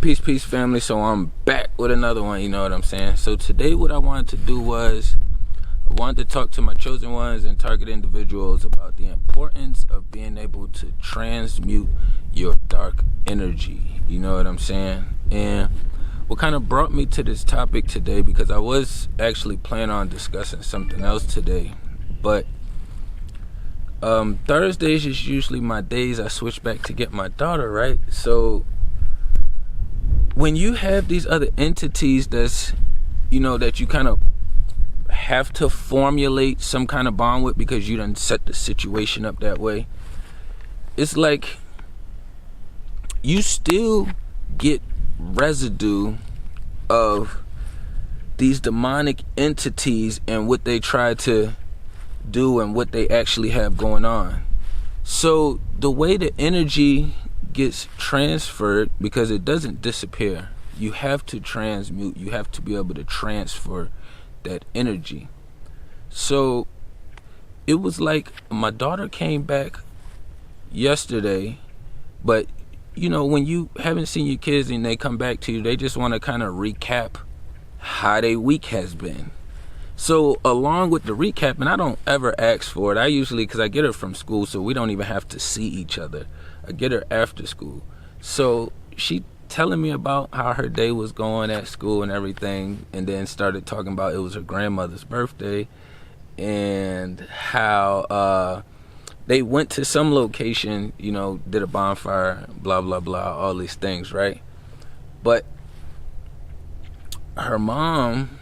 Peace, family. So I'm back with another one, you know what I'm saying? So today what I wanted to do was, I wanted to talk to my chosen ones and target individuals about the importance of being able to transmute your dark energy, you know what I'm saying? And what kind of brought me to this topic today, because I was actually planning on discussing something else today, but Thursdays is usually my days I switch back to get my daughter, right? So when you have these other entities that's, you know, that you kind of have to formulate some kind of bond with because you done set the situation up that way, it's like you still get residue of these demonic entities and what they try to do and what they actually have going on. So the way the energy gets transferred, because it doesn't disappear, you have to transmute, you have to be able to transfer that energy. So it was like my daughter came back yesterday, but you know, when you haven't seen your kids and they come back to you, they just want to kind of recap how their week has been. So along with the recap, and I don't ever ask for it, I usually, because I get her from school, so we don't even have to see each other. I get her after school. So she telling me about how her day was going at school and everything, and then started talking about it was her grandmother's birthday and how they went to some location, you know, did a bonfire, blah, blah, blah, all these things, right? But her mom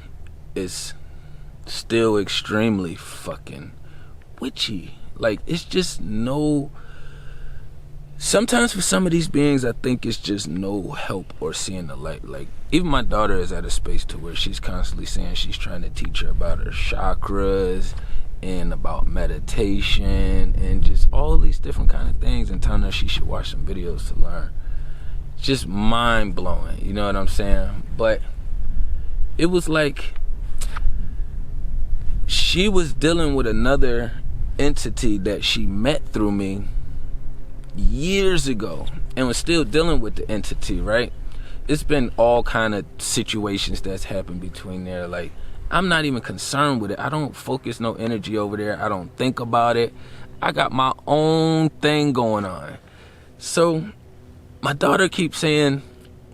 is still extremely fucking witchy. Like, it's just no... Sometimes for some of these beings, I think it's just no help or seeing the light. Like, even my daughter is at a space to where she's constantly saying she's trying to teach her about her chakras and about meditation and just all these different kind of things, and telling her she should watch some videos to learn. It's just mind-blowing, you know what I'm saying? But it was like she was dealing with another entity that she met through me years ago and was still dealing with the entity, right? It's been all kind of situations that's happened between there. Like, I'm not even concerned with it. I don't focus no energy over there. I don't think about it. I got my own thing going on. So my daughter keeps saying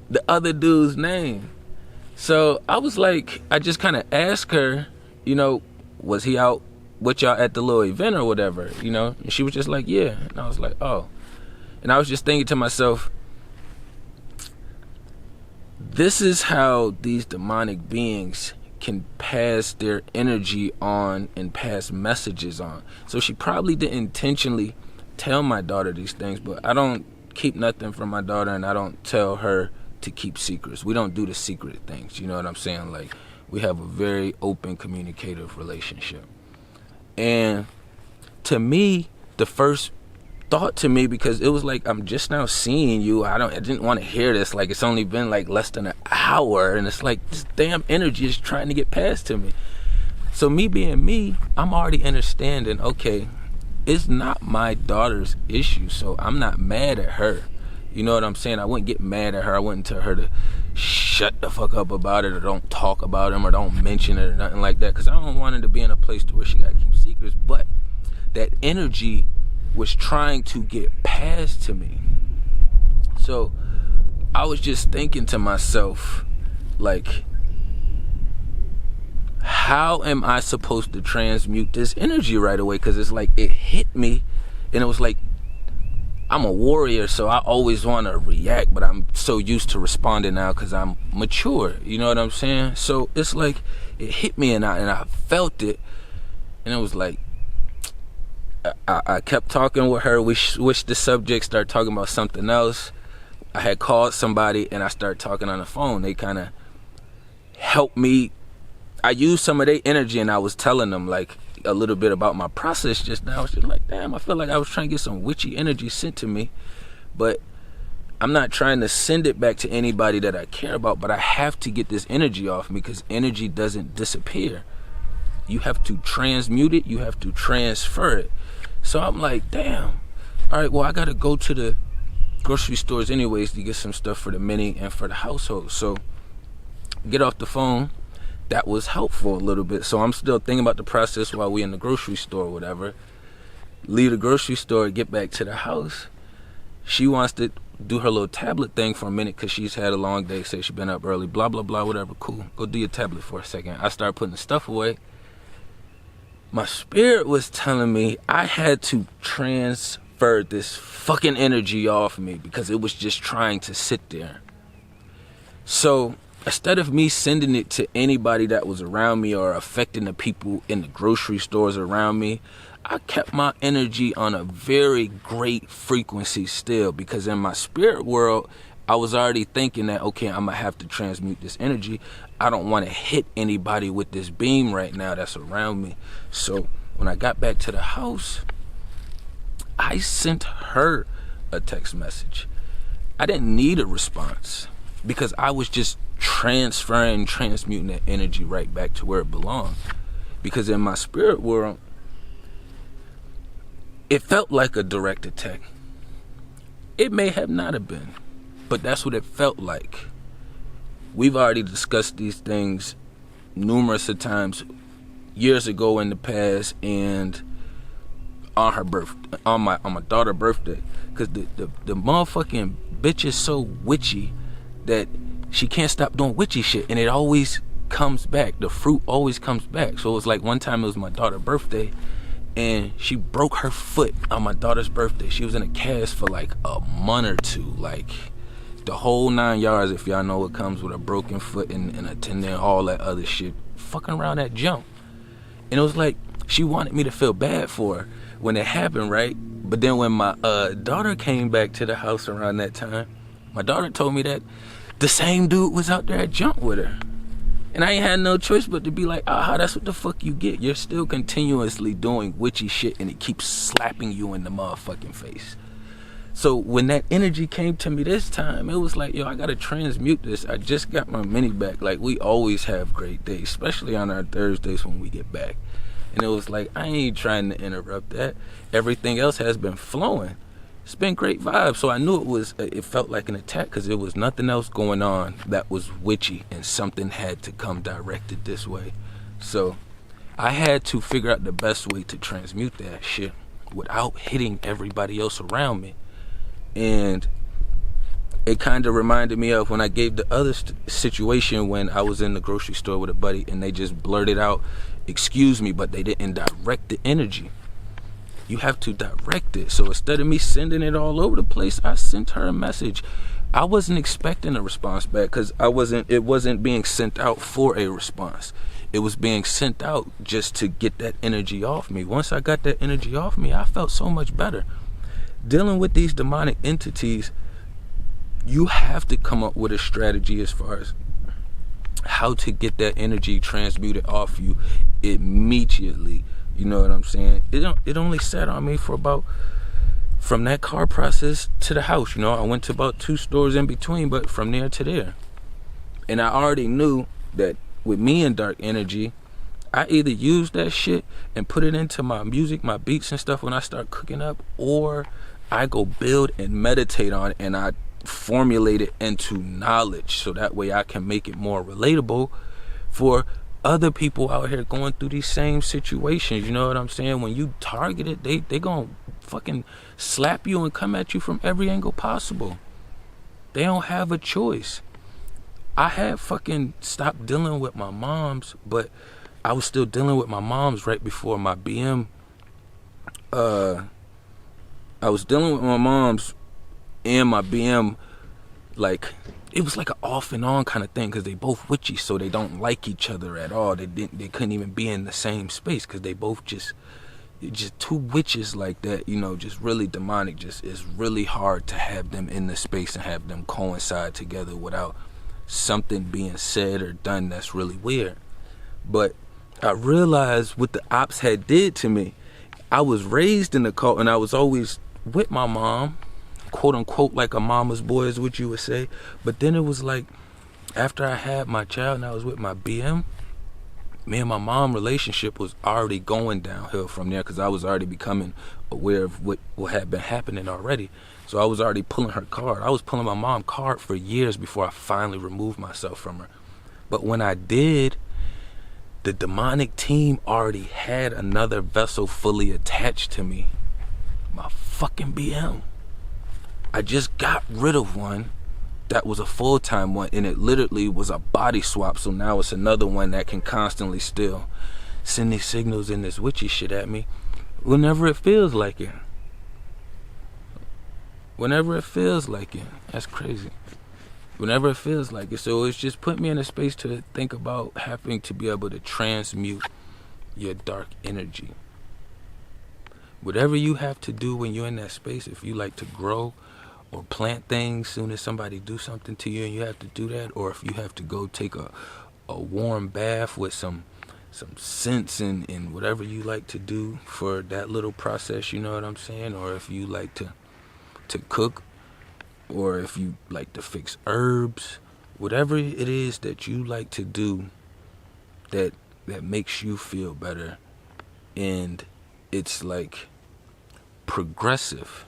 the other dude's name. So I was like, I just kind of asked her, you know, was he out with y'all at the little event or whatever, you know? And she was just like, yeah. And I was like, oh. And I was just thinking to myself, this is how these demonic beings can pass their energy on and pass messages on. So she probably didn't intentionally tell my daughter these things, but I don't keep nothing from my daughter, and I don't tell her to keep secrets. We don't do the secret things, you know what I'm saying? Like, we have a very open, communicative relationship. And to me, the first thought to me, because it was like, I'm just now seeing you, I didn't want to hear this, like, it's only been like less than an hour, and it's like this damn energy is trying to get past to me. So me being me, I'm already understanding, okay, it's not my daughter's issue, so I'm not mad at her, you know what I'm saying? I wouldn't get mad at her. I wouldn't tell her to shut the fuck up about it, or don't talk about him, or don't mention it, or nothing like that, because I don't want her to be in a place to where she gotta keep secrets. But that energy was trying to get past to me. So I was just thinking to myself, like, how am I supposed to transmute this energy right away? Because it's like, it hit me, and it was like, I'm a warrior, so I always want to react, but I'm so used to responding now because I'm mature, you know what I'm saying? So it's like, it hit me, and I felt it, and it was like, I kept talking with her. We switched the subject, started talking about something else. I had called somebody, and I started talking on the phone. They kind of helped me. I used some of their energy, and I was telling them, like, a little bit about my process just now. I was just like, damn, I feel like I was trying to get some witchy energy sent to me, but I'm not trying to send it back to anybody that I care about, but I have to get this energy off me, because energy doesn't disappear. You have to transmute it. You have to transfer it. So I'm like, damn. All right, well, I got to go to the grocery stores anyways to get some stuff for the mini and for the household. So get off the phone. That was helpful a little bit. So I'm still thinking about the process while we in the grocery store or whatever. Leave the grocery store, get back to the house. She wants to do her little tablet thing for a minute because she's had a long day, say she's been up early, blah, blah, blah, whatever. Cool. Go do your tablet for a second. I start putting the stuff away. My spirit was telling me I had to transfer this fucking energy off me because it was just trying to sit there. So instead of me sending it to anybody that was around me or affecting the people in the grocery stores around me, I kept my energy on a very great frequency still, because in my spirit world, I was already thinking that, okay, I'm going to have to transmute this energy. I don't want to hit anybody with this beam right now that's around me. So when I got back to the house, I sent her a text message. I didn't need a response because I was just transmuting that energy right back to where it belonged. Because in my spirit world, it felt like a direct attack. It may have not have been, but that's what it felt like. We've already discussed these things numerous of times years ago in the past, and on her birthday, on my daughter's birthday, because the motherfucking bitch is so witchy that she can't stop doing witchy shit, and it always comes back. The fruit always comes back. So it was like one time it was my daughter's birthday, and she broke her foot on my daughter's birthday. She was in a cast for like a month or two, like the whole 9 yards, if y'all know what comes with a broken foot and a tendon, all that other shit, fucking around that jump. And it was like she wanted me to feel bad for her when it happened, right? But then when my daughter came back to the house around that time, my daughter told me that the same dude was out there at jump with her. And I ain't had no choice but to be like, that's what the fuck you get. You're still continuously doing witchy shit, and it keeps slapping you in the motherfucking face. So when that energy came to me this time, it was like, yo, I gotta transmute this. I just got my mini back. Like, we always have great days, especially on our Thursdays when we get back. And it was like, I ain't trying to interrupt that. Everything else has been flowing. It's been great vibes. So I knew it felt like an attack because there was nothing else going on that was witchy, and something had to come directed this way. So I had to figure out the best way to transmute that shit without hitting everybody else around me. And it kind of reminded me of when I gave the other situation when I was in the grocery store with a buddy and they just blurted out, excuse me, but they didn't direct the energy. You have to direct it. So instead of me sending it all over the place, I sent her a message. I wasn't expecting a response back because it wasn't being sent out for a response. It was being sent out just to get that energy off me. Once I got that energy off me, I felt so much better. Dealing with these demonic entities, you have to come up with a strategy as far as how to get that energy transmuted off you immediately. You know what I'm saying? It only sat on me for about, from that car process to the house. You know, I went to about 2 stores in between, but from there to there. And I already knew that with me and dark energy, I either use that shit and put it into my music, my beats and stuff when I start cooking up, or I go build and meditate on it and I formulate it into knowledge so that way I can make it more relatable for other people out here going through these same situations. You know what I'm saying? When you target it, they gonna fucking slap you and come at you from every angle possible. They don't have a choice. I had fucking stopped dealing with my moms, but I was still dealing with my moms right before my BM. I was dealing with my moms and my BM, like, it was like an off and on kind of thing because they both witchy, so they don't like each other at all. They couldn't even be in the same space because they both just 2 witches like that, you know, just really demonic. Just, it's really hard to have them in the space and have them coincide together without something being said or done that's really weird. But I realized what the ops had did to me. I was raised in the cult and I was always with my mom, quote unquote, like a mama's boy is what you would say. But then it was like after I had my child and I was with my BM, me and my mom relationship was already going downhill from there, because I was already becoming aware of what had been happening already. So I was already pulling her card. I was pulling my mom's card for years before I finally removed myself from her. But when I did, the demonic team already had another vessel fully attached to me. My fucking BM. I just got rid of one that was a full-time one, and it literally was a body swap. So now it's another one that can constantly still send these signals and this witchy shit at me whenever it feels like it. Whenever it feels like it. That's crazy. Whenever it feels like it. So it's just put me in a space to think about having to be able to transmute your dark energy. Whatever you have to do when you're in that space, if you like to grow or plant things, soon as somebody do something to you and you have to do that, or if you have to go take a warm bath with some scents and whatever you like to do for that little process, you know what I'm saying? Or if you like to cook, or if you like to fix herbs, whatever it is that you like to do that makes you feel better, and it's like progressive.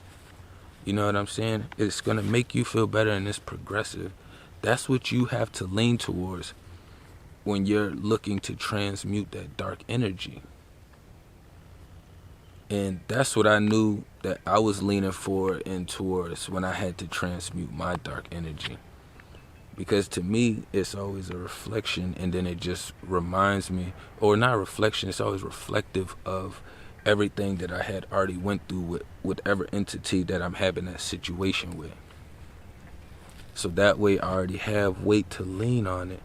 You know what I'm saying? It's going to make you feel better, and it's progressive. That's what you have to lean towards when you're looking to transmute that dark energy. And that's what I knew that I was leaning for and towards when I had to transmute my dark energy. Because to me, it's always a reflection, and then it just reminds me, or not reflection, it's always reflective of everything that I had already went through with whatever entity that I'm having that situation with. So that way I already have weight to lean on it.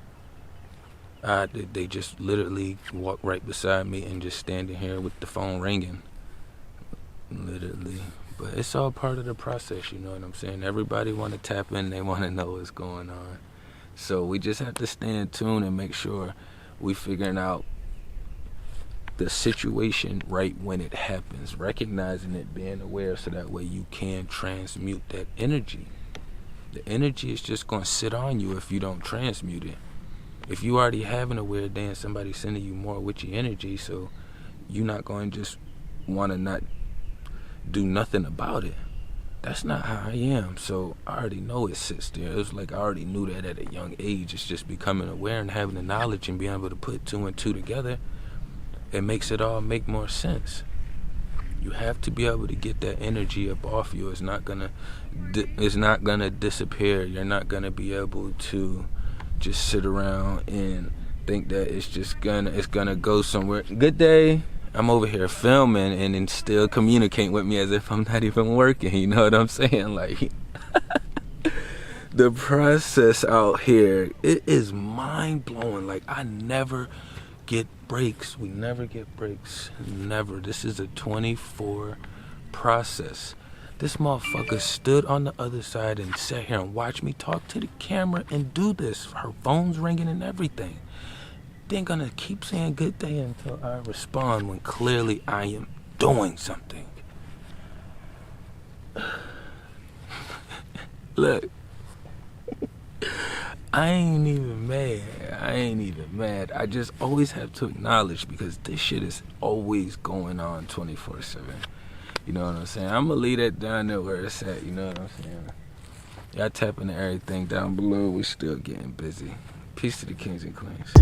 They just literally walk right beside me and just standing here with the phone ringing. Literally. But it's all part of the process, you know what I'm saying? Everybody want to tap in, they want to know what's going on. So we just have to stay in tune and make sure we figuring out the situation right when it happens, recognizing it, being aware, so that way you can transmute that energy. The energy is just going to sit on you if you don't transmute it. If you already having a weird day and somebody's sending you more witchy energy, so you're not going to just want to not do nothing about it. That's not how I am. So I already know it sits there. It was like I already knew that at a young age. It's just becoming aware and having the knowledge and being able to put two and two together. It makes it all make more sense. You have to be able to get that energy up off you. It's not gonna disappear. You're not gonna be able to just sit around and think that it's gonna go somewhere. Good day. I'm over here filming and then still communicating with me as if I'm not even working. You know what I'm saying? Like the process out here, it is mind blowing. Like I never get breaks. We never get breaks. Never. This is a 24 process. This motherfucker stood on the other side and sat here and watched me talk to the camera and do this. Her phone's ringing and everything. Then gonna keep saying good day until I respond when clearly I am doing something. Look. I ain't even mad. I just always have to acknowledge, because this shit is always going on 24/7. You know what I'm saying? I'm gonna leave that down there where it's at, you know what I'm saying? Y'all tap into everything down below. We're still getting busy. Peace to the kings and queens.